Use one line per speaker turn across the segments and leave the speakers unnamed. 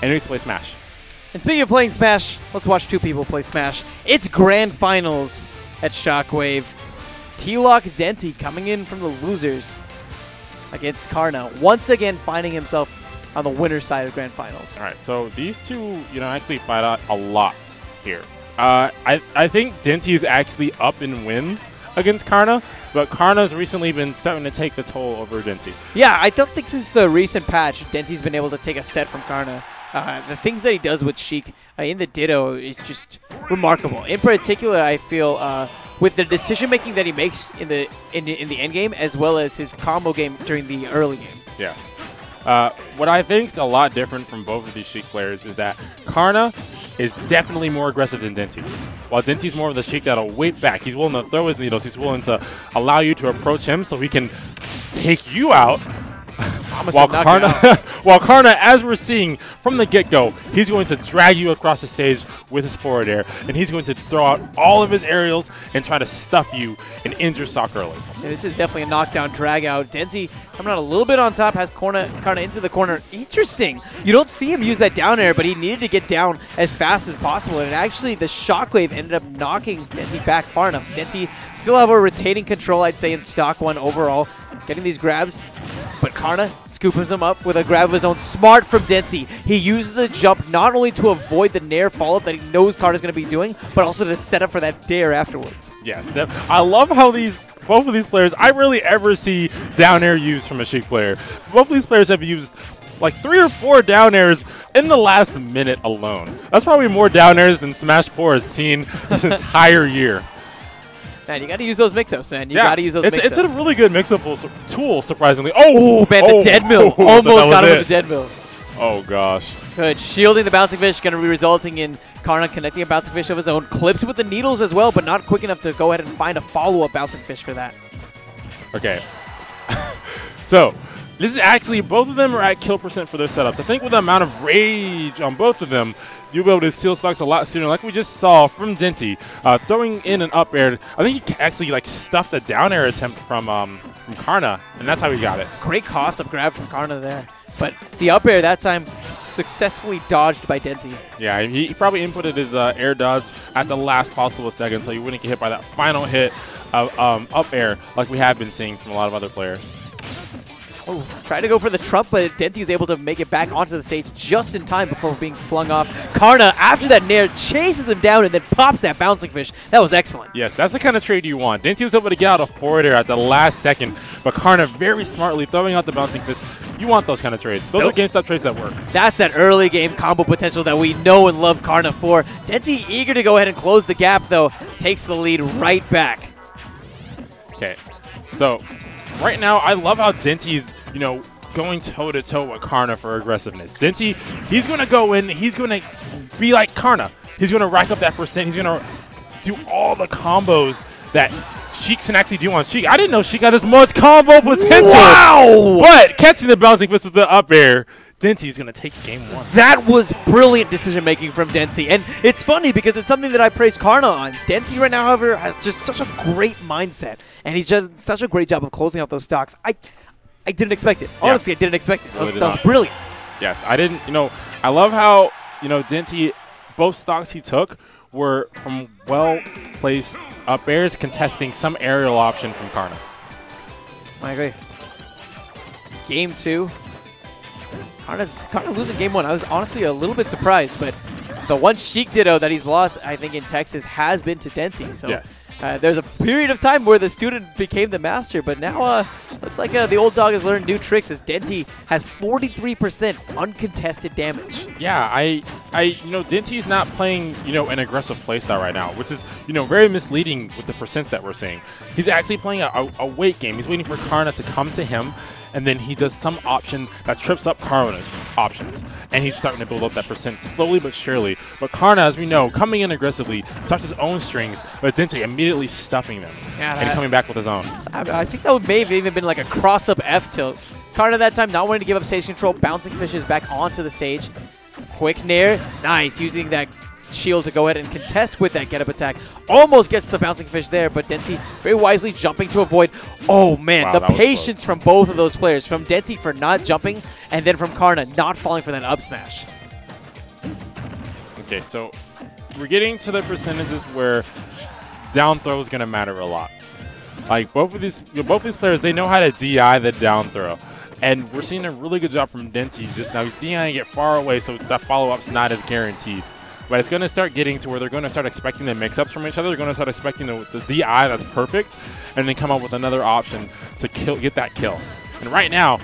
and he needs to play Smash.
And speaking of playing Smash, let's watch two people play Smash. It's Grand Finals at Shockwave. TLOC Denti coming in from the losers against Karna, once again finding himself on the winner's side of Grand Finals.
All right, so these two, actually fight out a lot here. I think Denti is actually up in wins against Karna, but Karna's recently been starting to take the toll over Denti.
Yeah, I don't think since the recent patch, Denti's been able to take a set from Karna. The things that he does with Sheik in the Ditto is just remarkable. In particular, I feel with the decision-making that he makes in the end game, as well as his combo game during the early game.
Yes. What I think is a lot different from both of these Sheik players is that Karna is definitely more aggressive than Denti. While Denti's more of the Sheik that'll wait back. He's willing to throw his needles. He's willing to allow you to approach him so he can take you out. While Karna, as we're seeing from the get-go, he's going to drag you across the stage with his forward air, and he's going to throw out all of his aerials and try to stuff you and end your stock early.
Yeah, this is definitely a knockdown drag-out. Denti coming out a little bit on top, has Karna into the corner. Interesting. You don't see him use that down air, but he needed to get down as fast as possible, and actually the Shockwave ended up knocking Denti back far enough. Denti still have a retaining control, I'd say, in stock one overall, getting these grabs. But Karna scoops him up with a grab of his own. Smart from Denti. He uses the jump not only to avoid the nair follow-up that he knows Karna's going to be doing, but also to set up for that dare afterwards.
Yes, I love how both of these players, I rarely ever see down air used from a Sheik player. Both of these players have used like 3 or 4 down airs in the last minute alone. That's probably more down airs than Smash 4 has seen this entire year.
Man, you got to use those mix-ups, man. You got to use those mix-ups.
It's a really good mix-up tool, surprisingly.
Oh, man, the dead mill. Almost got him with the dead mill.
Oh, gosh.
Good. Shielding the bouncing fish, going to be resulting in Karna connecting a bouncing fish of his own. Clips with the needles as well, but not quick enough to go ahead and find a follow-up bouncing fish for that.
Okay. So, this is actually, both of them are at kill percent for their setups. I think with the amount of rage on both of them, you'll be able to seal stocks a lot sooner, like we just saw from Denti. Throwing in an up air, I think he actually stuffed a down air attempt from Karna, and that's how he got it.
Great cost-up grab from Karna there. But the up air that time successfully dodged by Denti.
Yeah, he probably inputted his air dodge at the last possible second, so he wouldn't get hit by that final hit of up air like we have been seeing from a lot of other players.
Oh, tried to go for the trump, but Denti was able to make it back onto the stage just in time before being flung off. Karna, after that nair, chases him down and then pops that bouncing fish. That was excellent.
Yes, that's the kind of trade you want. Denti was able to get out a forward air at the last second, but Karna very smartly throwing out the bouncing fish. You want those kind of trades. Those are GameStop trades that work.
That's that early game combo potential that we know and love Karna for. Denti eager to go ahead and close the gap, though, takes the lead right back.
Okay, so right now, I love how Denti's, going toe-to-toe with Karna for aggressiveness. Denti, he's going to go in, he's going to be like Karna. He's going to rack up that percent. He's going to do all the combos that Sheik can actually do on Sheik. I didn't know Sheik had this much combo potential.
Wow!
But catching the bouncing fist with the up air, Denti's going to take game 1.
That was brilliant decision-making from Denti. And it's funny because it's something that I praise Karna on. Denti right now, however, has just such a great mindset. And he's done such a great job of closing out those stocks. I didn't expect it. Honestly, I didn't expect it. That was brilliant.
Yes, I didn't, I love how, Denti, both stocks he took were from well-placed up airs contesting some aerial option from Karna.
I agree. Game 2. Karna losing game 1. I was honestly a little bit surprised, but the one Sheik Ditto that he's lost, I think, in Texas has been to Denti. So
yes.
There's a period of time where the student became the master, but now looks like the old dog has learned new tricks as Denti has 43% uncontested damage.
Yeah, Denti's not playing, an aggressive playstyle right now, which is, very misleading with the percents that we're seeing. He's actually playing a wait game. He's waiting for Karna to come to him, and then he does some option that trips up Karna's options, and he's starting to build up that percent slowly but surely. But Karna, as we know, coming in aggressively, starts his own strings, but Denti immediately stuffing them and coming back with his own.
I think that may have even been like a cross-up F tilt. Karna that time not wanting to give up stage control, bouncing fishes back onto the stage. Quick nair, nice, using that shield to go ahead and contest with that get-up attack. Almost gets the bouncing fish there, but Denti very wisely jumping to avoid. Oh, man, wow, the patience from both of those players. From Denti for not jumping, and then from Karna not falling for that up smash.
Okay, so we're getting to the percentages where down throw is going to matter a lot. Like both of these players, they know how to DI the down throw. And we're seeing a really good job from Denti just now. He's DIing it far away, so that follow-up's not as guaranteed. But it's going to start getting to where they're going to start expecting the mix-ups from each other. They're going to start expecting the DI that's perfect, and then come up with another option to get that kill. And right now,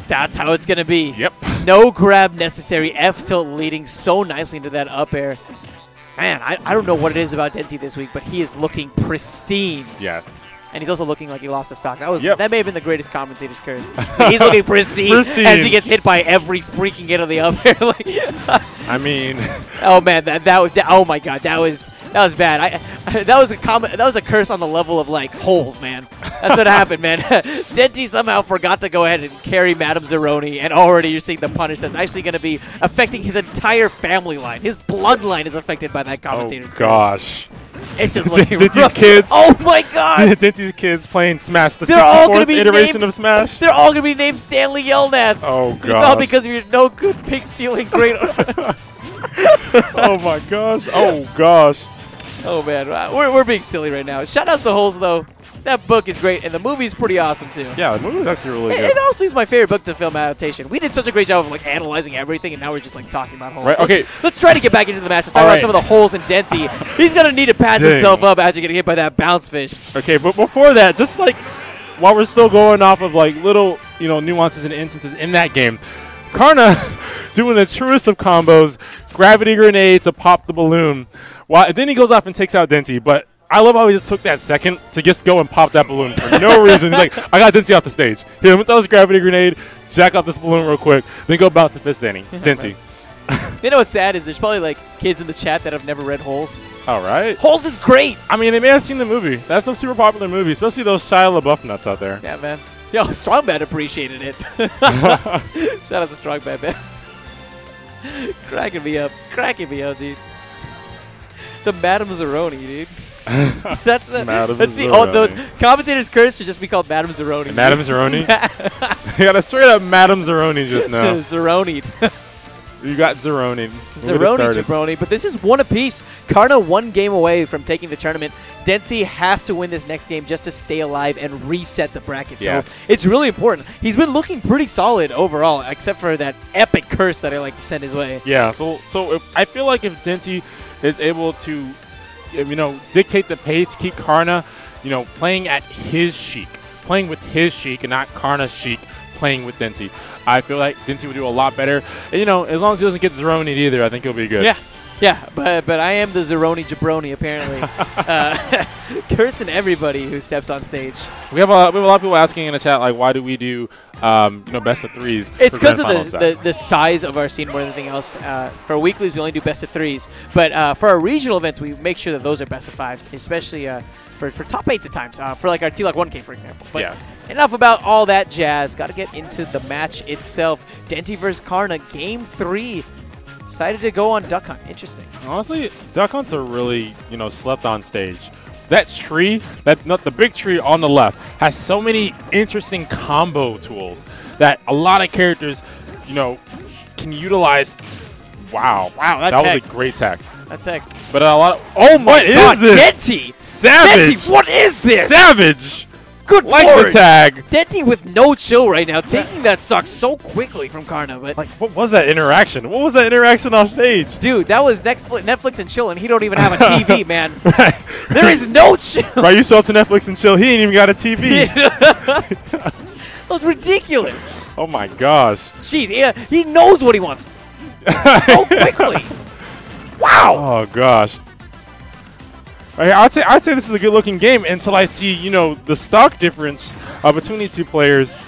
that's how it's going to be.
Yep.
No grab necessary. F tilt leading so nicely into that up air. Man, I don't know what it is about Denti this week, but he is looking pristine.
Yes.
And he's also looking like he lost a stock.
That
may have been the greatest commentator's curse. So he's looking pristine as he gets hit by every freaking hit of the up air.
I mean,
oh man, oh my god, that was bad. That was a curse on the level of like holes, man. That's what happened, man. Denti somehow forgot to go ahead and carry Madame Zeroni, and already you're seeing the punish that's actually going to be affecting his entire family line. His bloodline is affected by that commentator's curse.
Gosh.
It's just looking
Denti's kids.
Oh my god!
Denti's kids playing Smash, the
they're all gonna
64th
be
iteration of Smash.
They're all going to be named Stanley Yelnats.
Oh gosh.
It's all because of your no good pig stealing great.
Oh my gosh. Oh gosh.
Oh man, we're being silly right now. Shout out to Holes though. That book is great, and the movie's pretty awesome too.
Yeah, the movie was actually really good.
It also is my favorite book to film adaptation. We did such a great job of like analyzing everything, and now we're just like talking about Holes.
Right, okay.
Let's try to get back into the match and talk about some of the holes in Denti. He's gonna need to patch himself up after getting hit by that bounce fish.
Okay, but before that, just like while we're still going off of like little nuances and instances in that game, Karna doing the truest of combos, gravity grenade to pop the balloon. Then he goes off and takes out Denti, but I love how he just took that second to just go and pop that balloon for no reason. He's like, I got Denti off the stage. Here, with those gravity grenade, jack off this balloon real quick, then go bounce the fist Denti.
You know what's sad is there's probably like kids in the chat that have never read Holes.
All right.
Holes is great.
I mean, they may have seen the movie. That's a super popular movie, especially those Shia LaBeouf nuts out there.
Yeah, man. Yo, Strongman appreciated it. Shout out to Strongman, man. Cracking me up, dude. The Madame Zeroni, dude. That's the commentator's curse should just be called Madame Zeroni.
Madame Zeroni? You got a straight up Madame Zeroni just now.
Zeroni'd.
You got Zeroni.
Zeroni, jabroni. But this is one apiece. Karna one game away from taking the tournament. Denti has to win this next game just to stay alive and reset the bracket.
Yes.
So it's really important. He's been looking pretty solid overall, except for that epic curse that I like to send his way.
Yeah, so I feel like if Denti is able to dictate the pace, keep Karna, playing at his Sheik, playing with his Sheik and not Karna's Sheik, playing with Denti. I feel like Denti would do a lot better. And, as long as he doesn't get Zeroni either, I think he'll be good.
Yeah, but I am the Zeroni jabroni apparently, cursing everybody who steps on stage.
We have a lot of people asking in the chat like, why do we do best of threes?
It's because of the size of our scene more than anything else. For weeklies, we only do best of threes, but for our regional events, we make sure that those are best of fives, especially for top 8s at times. For like our TLOC 1K, for example. But
yes.
Enough about all that jazz. Got to get into the match itself. Denti versus Karna, Game 3. Decided to go on Duck Hunt. Interesting.
Honestly, Duck Hunts are really, slept on stage. That tree, the big tree on the left, has so many interesting combo tools that a lot of characters, can utilize. Wow, that was a great tech.
That tech.
But a lot of what is this?
Denti!
Savage!
Denti, what is this?
Savage!
Good
like
Lord.
The tag.
Denti with no chill right now, taking that stock so quickly from Karna. But
what was that interaction? What was that interaction off stage?
Dude, that was Netflix and chill, and he don't even have a TV, man. Right. There is no chill.
Right, you saw to Netflix and chill. He ain't even got a TV.
That was ridiculous.
Oh my gosh.
Jeez, he knows what he wants so quickly. Wow.
Oh gosh. I'd say this is a good-looking game until I see, the stock difference between these two players.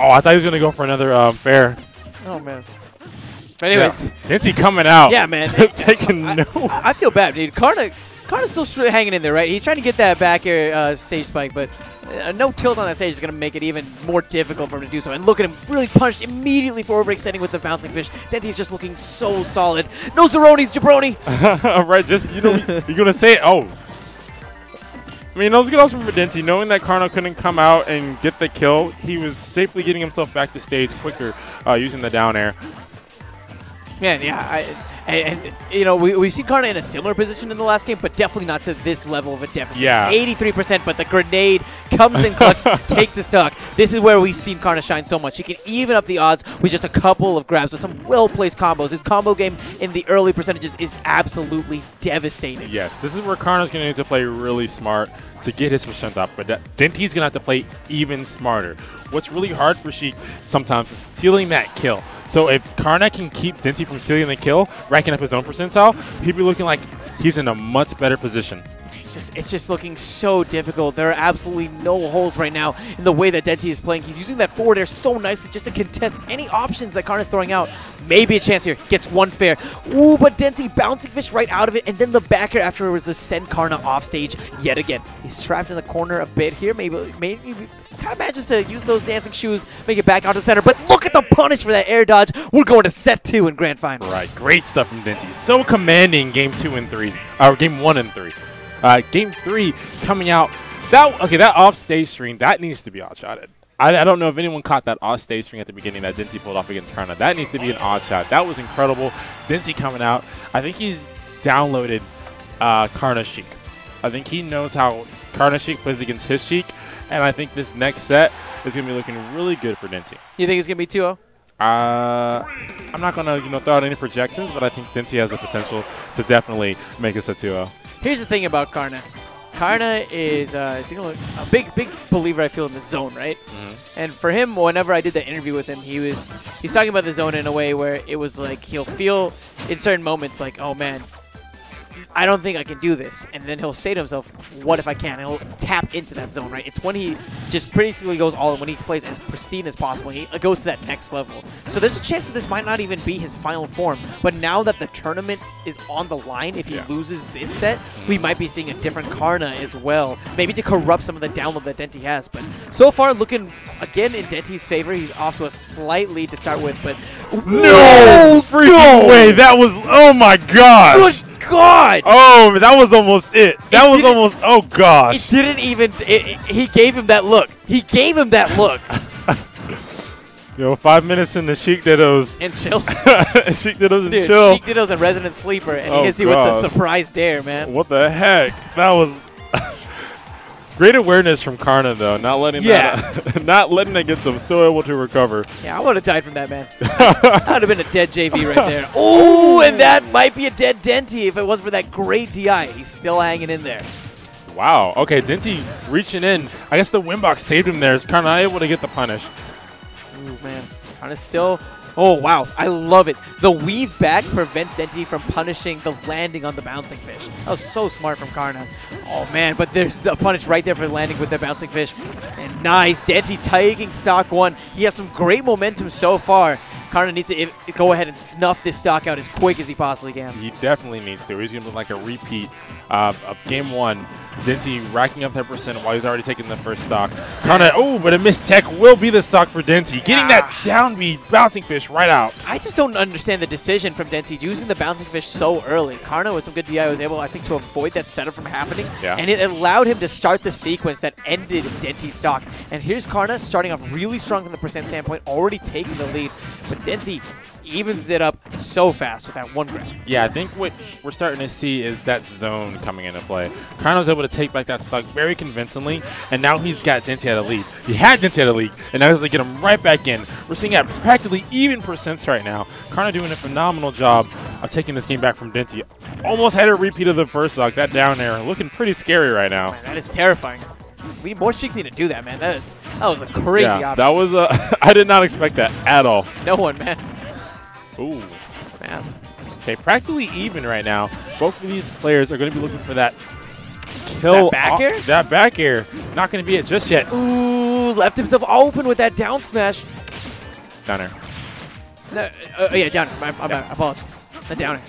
Oh, I thought he was going to go for another fair.
Oh, man. But anyways.
Yeah. Denti coming out.
Yeah, man.
Taking
I feel bad, dude. Karna's still hanging in there, right? He's trying to get that back air stage spike, but no tilt on that stage is going to make it even more difficult for him to do so. And look at him, really punched immediately for overextending with the bouncing fish. Denti's just looking so solid. No Zeroni's, jabroni.
Right, just, you're going to say it. Oh. I mean, that was a good option for Denti. Knowing that Karna couldn't come out and get the kill, he was safely getting himself back to stage quicker using the down air.
Man, yeah, and you know, we've seen Karna in a similar position in the last game, but definitely not to this level of a deficit.
Yeah.
83%, but the grenade comes in clutch, takes the stock. This is where we've seen Karna shine so much. He can even up the odds with just a couple of grabs with some well-placed combos. His combo game in the early percentages is absolutely devastating.
Yes, this is where Karna's going to need to play really smart to get his percent up, but Denti's going to have to play even smarter. What's really hard for Sheik sometimes is stealing that kill. So if Karna can keep Denti from stealing the kill, racking up his own percentile, he'd be looking like he's in a much better position.
It's just looking so difficult. There are absolutely no holes right now in the way that Denti is playing. He's using that forward air so nicely just to contest any options that Karna's throwing out. Maybe a chance here. Gets one fair. Ooh, but Denti bouncing fish right out of it, and then the back air afterwards to send Karna off stage yet again. He's trapped in the corner a bit here. Maybe kind of manages to use those dancing shoes, make it back out to center. But look at the punish for that air dodge. We're going to set 2 in grand finals.
Right, great stuff from Denti. So commanding game 2 and 3, or game 1 and 3. Game 3 coming out. That off-stage string, that needs to be odd-shotted. I don't know if anyone caught that off-stage string at the beginning that Denti pulled off against Karna. That needs to be an odd shot. That was incredible. Denti coming out. I think he's downloaded Karna Sheik. I think he knows how Karna Sheik plays against his Sheik, and I think this next set is going to be looking really good for Denti.
You think it's going to be 2-0?
I'm not going to throw out any projections, but I think Denti has the potential to definitely make this a 2-0.
Here's the thing about Karna. Karna is a big believer, I feel, in the zone, right? Mm-hmm. And for him, whenever I did the interview with him, he's talking about the zone in a way where it was like he'll feel in certain moments like, oh man, I don't think I can do this. And then he'll say to himself, what if I can? And he'll tap into that zone, right? It's when he just basically goes all in, when he plays as pristine as possible. He goes to that next level. So there's a chance that this might not even be his final form. But now that the tournament is on the line, if he loses this set, we might be seeing a different Karna as well. Maybe to corrupt some of the download that Denti has. But so far, looking, again, in Denti's favor. He's off to a slight lead to start with. But
no freaking way. That was, oh my gosh.
Good God!
Oh, that was almost it. That was almost, oh gosh.
It didn't even, he gave him that look. He gave him that look.
5 minutes in the Sheik Dittos.
And chill.
Sheik Dittos and chill.
Sheik Dittos and Resident Sleeper, and he hits you with the surprise dare, man.
What the heck? That was great awareness from Karna, though. Not letting that get some. Still able to recover.
Yeah, I would have died from that, man. That would have been a dead JV right there. Oh, and that might be a dead Denti if it wasn't for that great DI. He's still hanging in there.
Wow. Okay, Denti reaching in. I guess the windbox saved him there. Is Karna not able to get the punish?
Ooh, man. Karna's still... Oh, wow. I love it. The weave back prevents Denti from punishing the landing on the bouncing fish. That was so smart from Karna. Oh, man, but there's the punish right there for landing with the bouncing fish. And nice. Denti taking stock 1. He has some great momentum so far. Karna needs to go ahead and snuff this stock out as quick as he possibly can.
He definitely needs to. He's going to be like a repeat of Game 1. Denti racking up that percent while he's already taking the first stock. Karna, oh, but a missed tech will be the stock for Denti. Getting that down B bouncing fish right out.
I just don't understand the decision from Denti using the bouncing fish so early. Karna with some good DI was able, I think, to avoid that setup from happening. Yeah. And it allowed him to start the sequence that ended Denti's stock. And here's Karna starting off really strong from the percent standpoint, already taking the lead. But Denti evens it up so fast with that one grab.
Yeah, I think what we're starting to see is that zone coming into play. Karna was able to take back that stock very convincingly, and now he's got Denti at a lead. He had Denti at a lead, and now he's going to get him right back in. We're seeing at practically even percents right now. Karna doing a phenomenal job of taking this game back from Denti. Almost had a repeat of the first stock. That down air looking pretty scary right now.
Man, that is terrifying. More Sheiks need to do that, man. That was a crazy option.
That was I did not expect that at all.
No one, man.
Ooh, man. Okay, practically even right now. Both of these players are going to be looking for that kill.
That back air?
That back air. Not going to be it just yet.
Ooh, left himself open with that down smash.
Down air.
No, yeah, down air. My apologies. The down air.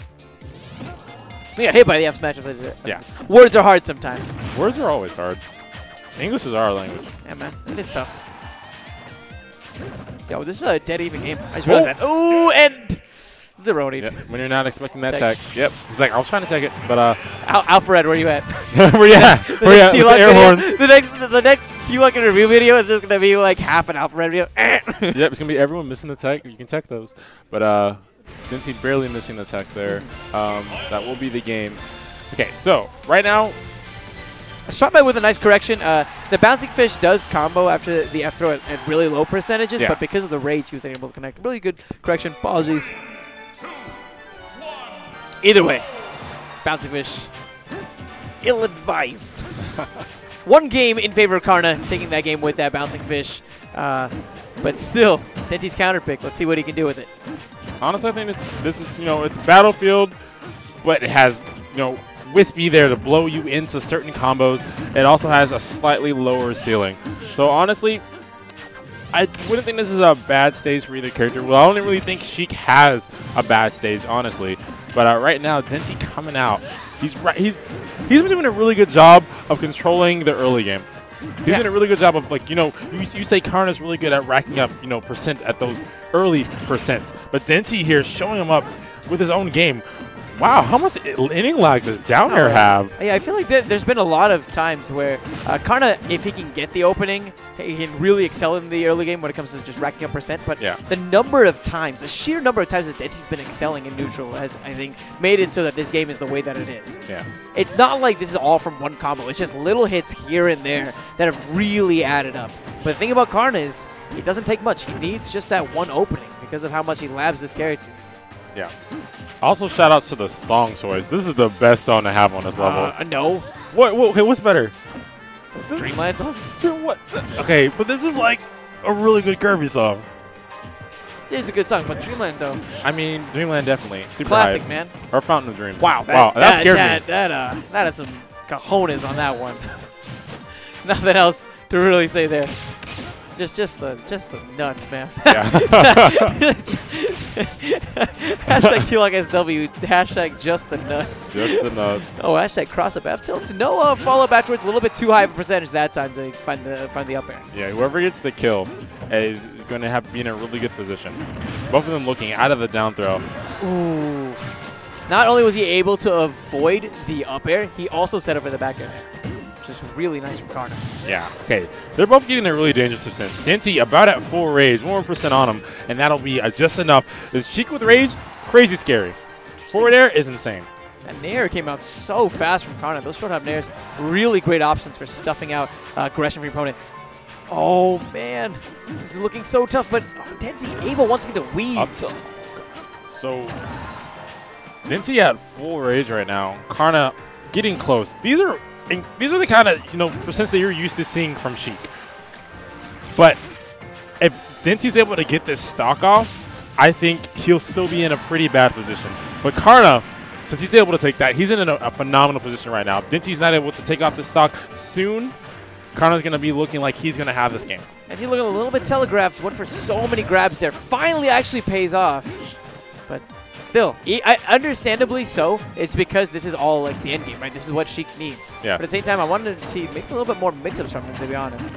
We got hit by the F smash.
Yeah.
Words are hard sometimes.
Words are always hard. English is our language.
Yeah, man. It is tough. Yo, this is a dead even game. I just realized that. Ooh, and zero-ed.
Yep, when you're not expecting that tech. Yep. He's like, I was trying to take it, but
Alfred, where you at?
Where you at? Where you at? With the air horns.
The next TLOC review video is just gonna be like half an Alfred video.
Yep, it's gonna be everyone missing the tech. You can tech those, but Denti barely missing the tech there. That will be the game. Okay, so right now,
Shockwave with a nice correction. The bouncing fish does combo after the F throw at really low percentages, but because of the rage, he was able to connect. Really good correction. Apologies. Either way, bouncing fish, ill-advised. One game in favor of Karna, taking that game with that bouncing fish. But still, Denti's counter pick. Let's see what he can do with it.
Honestly, I think this is, it's Battlefield, but it has, Wispy there to blow you into certain combos. It also has a slightly lower ceiling. So honestly, I wouldn't think this is a bad stage for either character. Well, I don't really think Sheik has a bad stage, honestly. But right now, Denti coming out. He's been doing a really good job of controlling the early game. He's doing a really good job of, like, you say Karna's really good at racking up, percent at those early percents. But Denti here showing him up with his own game. Wow, how much inning lag does down air have?
Yeah, I feel like there's been a lot of times where Karna, if he can get the opening, he can really excel in the early game when it comes to just racking up percent. But the number of times, the sheer number of times that Denti's been excelling in neutral has, I think, made it so that this game is the way that it is.
Yes.
It's not like this is all from one combo. It's just little hits here and there that have really added up. But the thing about Karna is it doesn't take much. He needs just that one opening because of how much he labs this character.
Yeah. Also, shout outs to the song choice. This is the best song to have on this level.
No.
What's better?
Dreamland song?
What? Okay, but this is like a really good Kirby song.
It is a good song, but Dreamland, though.
I mean, Dreamland definitely. Super
classic,
hype.
man.
Or Fountain of Dreams.
Wow.
That scared me.
That had some cojones on that one. Nothing else to really say there. Just the nuts, man.
Yeah.
Hashtag TLOC SW. Hashtag just the nuts.
Just the nuts.
Oh, hashtag cross up F tilts. No follow up afterwards. A little bit too high of a percentage that time to find the up air.
Yeah, whoever gets the kill is going to be in a really good position. Both of them looking out of the down throw.
Ooh. Not only was he able to avoid the up air, he also set up for the back air. Just really nice from Karna.
Yeah, okay. They're both getting a really dangerous sense. Denti about at full rage, 1% on him, and that'll be just enough. The Sheik with rage, crazy scary. Forward air is insane.
That nair came out so fast from Karna. Those short hop nairs, really great options for stuffing out aggression from your opponent. Oh, man. This is looking so tough, but Denti able once again to weave.
So, Denti at full rage right now. Karna getting close. These are the kind of, percents that you're used to seeing from Sheik. But if Denti's able to get this stock off, I think he'll still be in a pretty bad position. But Karna, since he's able to take that, he's in a phenomenal position right now. If Denti's not able to take off the stock soon, Karna's going to be looking like he's going to have this game.
And he's looking a little bit telegraphed. Went for so many grabs there. Finally actually pays off. But still, understandably so. It's because this is all like the end game, right? This is what Sheik needs.
Yes.
But at the same time, I wanted to see maybe a little bit more mix-ups from him, to be honest.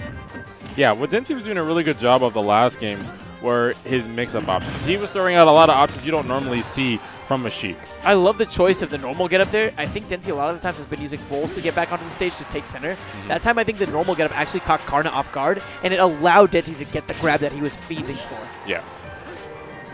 Yeah, what Denti was doing a really good job of the last game were his mix-up options. He was throwing out a lot of options you don't normally see from a Sheik.
I love the choice of the normal get up there. I think Denti a lot of the times has been using bowls to get back onto the stage to take center. That time I think the normal get up actually caught Karna off guard, and it allowed Denti to get the grab that he was feeding for.
Yes.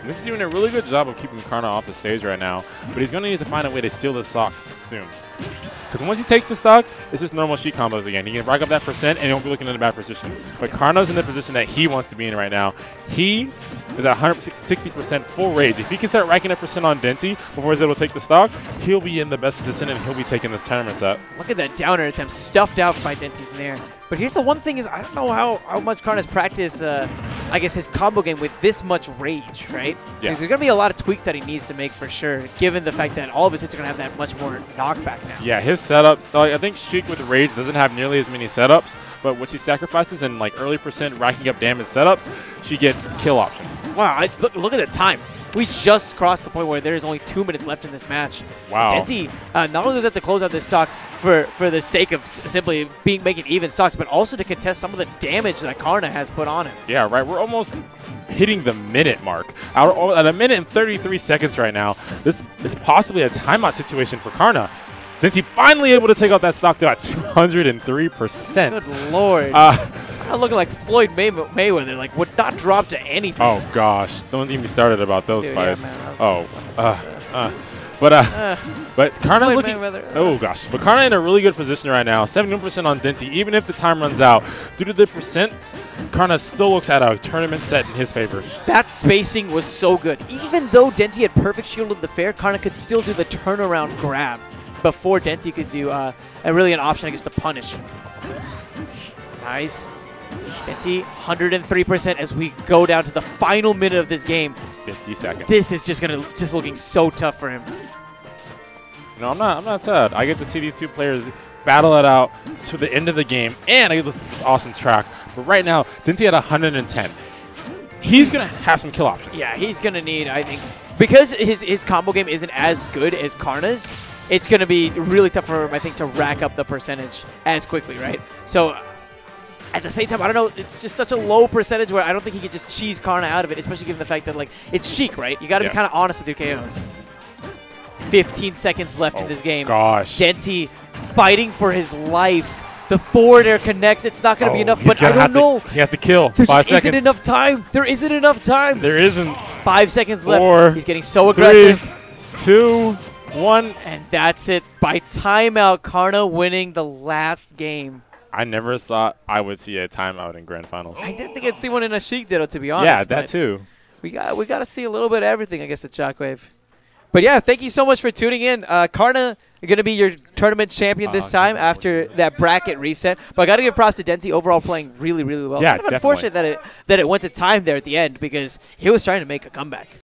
Denti's doing a really good job of keeping Karna off the stage right now, but he's going to need to find a way to steal the stock soon. Because once he takes the stock, it's just normal Sheik combos again. He can rack up that percent, and he won't be looking in a bad position. But Karna's in the position that he wants to be in right now. He is at 160% full rage. If he can start racking up percent on Denti before he's able to take the stock, he'll be in the best position, and he'll be taking this tournament set.
Look at that downer attempt stuffed out by Denti's nair. But here's the one thing is I don't know how much Karna's practiced, I guess, his combo game with this much rage, right? So there's going to be a lot of tweaks that he needs to make for sure, given the fact that all of his hits are going to have that much more knockback now.
Yeah, his setups, I think Sheik with rage doesn't have nearly as many setups, but what she sacrifices in like early percent racking up damage setups, she gets kill options.
Wow, look at the time. We just crossed the point where there's only 2 minutes left in this match.
Wow.
Denti not only does have to close out this stock for the sake of simply making even stocks, but also to contest some of the damage that Karna has put on him.
Yeah, right. We're almost hitting the minute mark. At a minute and 33 seconds right now, this is possibly a timeout situation for Karna. Since he finally able to take out that stock though at 203%.
Good lord. Looking like Floyd Mayweather, like would not drop to anything.
Oh gosh, don't get me started about those fights.
Yeah, man,
but Karna
Floyd
looking.
Mayweather.
Oh gosh, but Karna in a really good position right now. 71% on Denti. Even if the time runs out, due to the percent, Karna still looks at a tournament set in his favor.
That spacing was so good. Even though Denti had perfect shield in the fair, Karna could still do the turnaround grab before Denti could do really an option, I guess, to punish. Nice. Denti, 103% as we go down to the final minute of this game.
50 seconds.
This is just looking so tough for him.
No, I'm not sad. I get to see these two players battle it out to the end of the game, and I get to listen to this awesome track. But right now, Denti at 110. He's going to have some kill options.
Yeah, he's going to need, I think, because his combo game isn't as good as Karna's, it's going to be really tough for him, I think, to rack up the percentage as quickly, right? So at the same time, I don't know, it's just such a low percentage where I don't think he could just cheese Karna out of it, especially given the fact that, like, it's Sheik, right? You got to be kind of honest with your KOs. 15 seconds left in this game.
Gosh.
Denti fighting for his life. The forward air connects. It's not going to be enough, but I don't know.
He has to kill.
There
5 seconds.
isn't enough time. There isn't enough time.
There isn't.
5 seconds left.
4,
He's getting so aggressive.
3, 2, 1.
And that's it. By timeout, Karna winning the last game.
I never thought I would see a timeout in grand finals.
I didn't think I'd see one in a Sheik Ditto, to be honest.
Yeah, that too.
We got to see a little bit of everything, I guess, at Shockwave. But yeah, thank you so much for tuning in. Karna going to be your tournament champion this time after that bracket reset. But I got to give props to Denti overall playing really, really well.
Yeah,
kind of unfortunate that it went to time there at the end because he was trying to make a comeback.